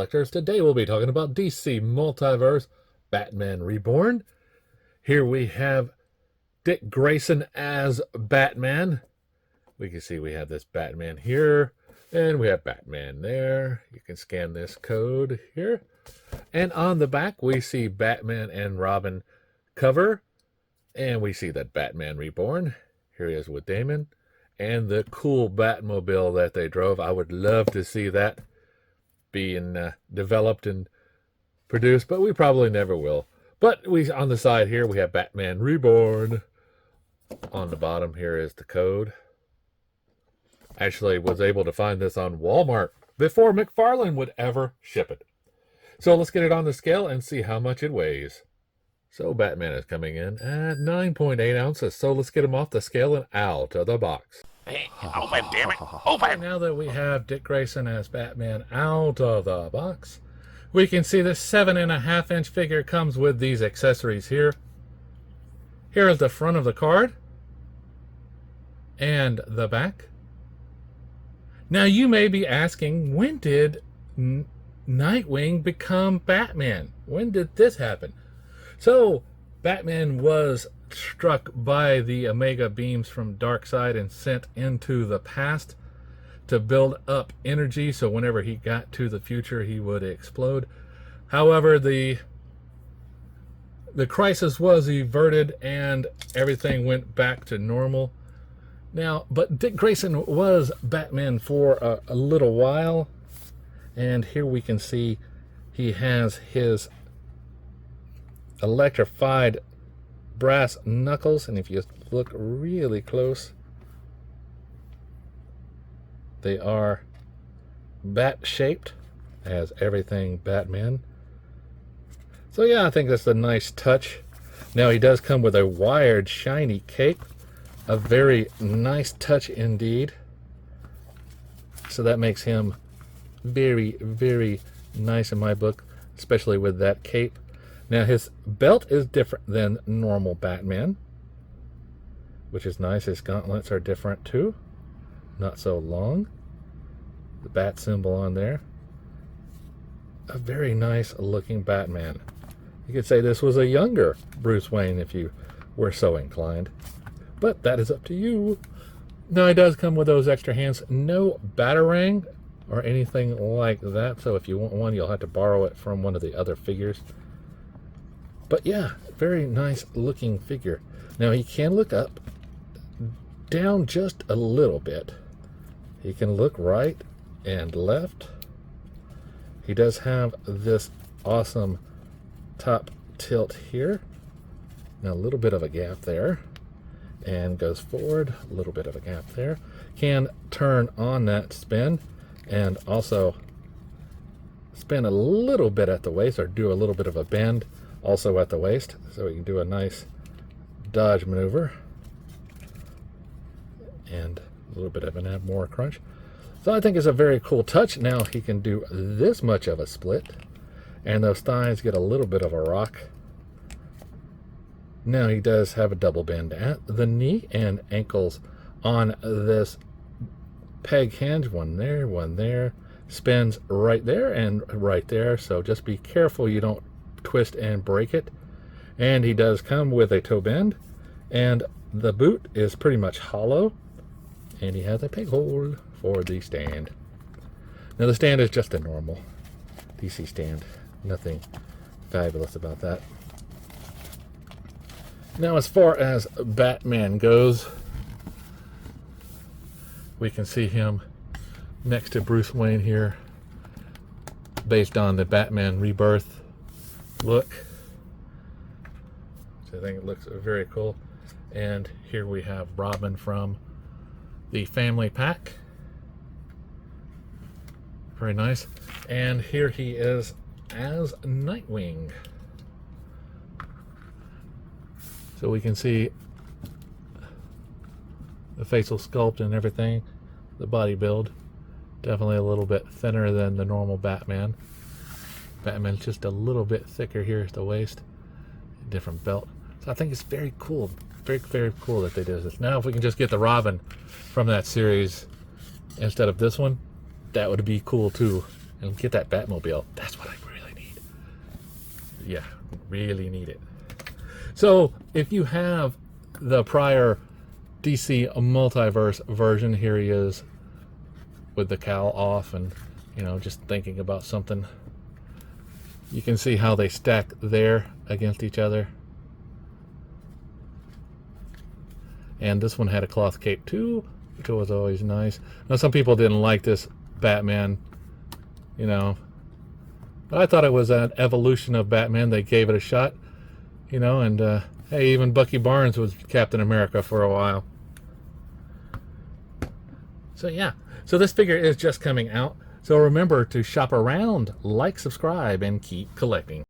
collectors. Today we'll be talking about DC Multiverse Batman Reborn. Here we have Dick Grayson as Batman. We can see we have this Batman here, and we have Batman there. You can scan this code here. And on the back, we see Batman and Robin cover, and we see that Batman Reborn. Here he is with Damon, and the cool Batmobile that they drove. I would love to see that being developed and produced, but we probably never will. But on the side here, we have Batman Reborn. On the bottom here is the code. Actually was able to find this on Walmart before McFarlane would ever ship it. So let's get it on the scale and see how much it weighs. So Batman is coming in at 9.8 ounces. So let's get him off the scale and out of the box. Hey, open, damn it. Open. Now that we have Dick Grayson as Batman out of the box, we can see the 7.5-inch figure comes with these accessories here. Here is the front of the card and the back. Now you may be asking, when did Nightwing become Batman? When did this happen? So Batman was struck by the Omega beams from Darkseid and sent into the past to build up energy, so whenever he got to the future he would explode. However, the crisis was averted and everything went back to normal. Now, but Dick Grayson was Batman for a little while, and here we can see he has his electrified brass knuckles, and if you look really close, they are bat-shaped, as everything Batman. So yeah, I think that's a nice touch. Now he does come with a wired shiny cape, a very nice touch indeed. So that makes him very, very nice in my book, especially with that cape. Now his belt is different than normal Batman, which is nice. His gauntlets are different too, not so long. The bat symbol on there. A very nice looking Batman. You could say this was a younger Bruce Wayne if you were so inclined, but that is up to you. Now he does come with those extra hands. No batarang or anything like that, so if you want one you'll have to borrow it from one of the other figures. But yeah, very nice looking figure. Now he can look up, down just a little bit. He can look right and left. He does have this awesome top tilt here. Now a little bit of a gap there. And goes forward, a little bit of a gap there. Can turn on that spin and also spin a little bit at the waist, or do a little bit of a bend also at the waist, so we can do a nice dodge maneuver and a little bit of an ab more crunch. So I think it's a very cool touch. Now he can do this much of a split, and those thighs get a little bit of a rock. Now he does have a double bend at the knee and ankles on this peg hinge. One there, spins right there and right there, so just be careful you don't twist and break it. And he does come with a toe bend, and the boot is pretty much hollow, and he has a peg hole for the stand. Now the stand is just a normal DC stand, nothing fabulous about that. Now as far as Batman goes, we can see him next to Bruce Wayne here, based on the Batman Rebirth look. So I think it looks very cool. And here we have Robin from the family pack. Very nice. And here he is as Nightwing. So we can see the facial sculpt and everything, the body build. Definitely a little bit thinner than the normal Batman. Batman's just a little bit thicker here at the waist. Different belt. So I think it's very cool. Very, very cool that they did this. Now if we can just get the Robin from that series instead of this one, that would be cool too. and get that Batmobile. That's what I really need. Yeah, really need it. So if you have the prior DC Multiverse version, here he is with the cowl off and, you know, just thinking about something. You can see how they stack there against each other. And this one had a cloth cape too, which was always nice. Now some people didn't like this Batman, you know, but I thought it was an evolution of Batman. They gave it a shot, you know, and hey, even Bucky Barnes was Captain America for a while. So yeah, so this figure is just coming out. So remember to shop around, like, subscribe, and keep collecting.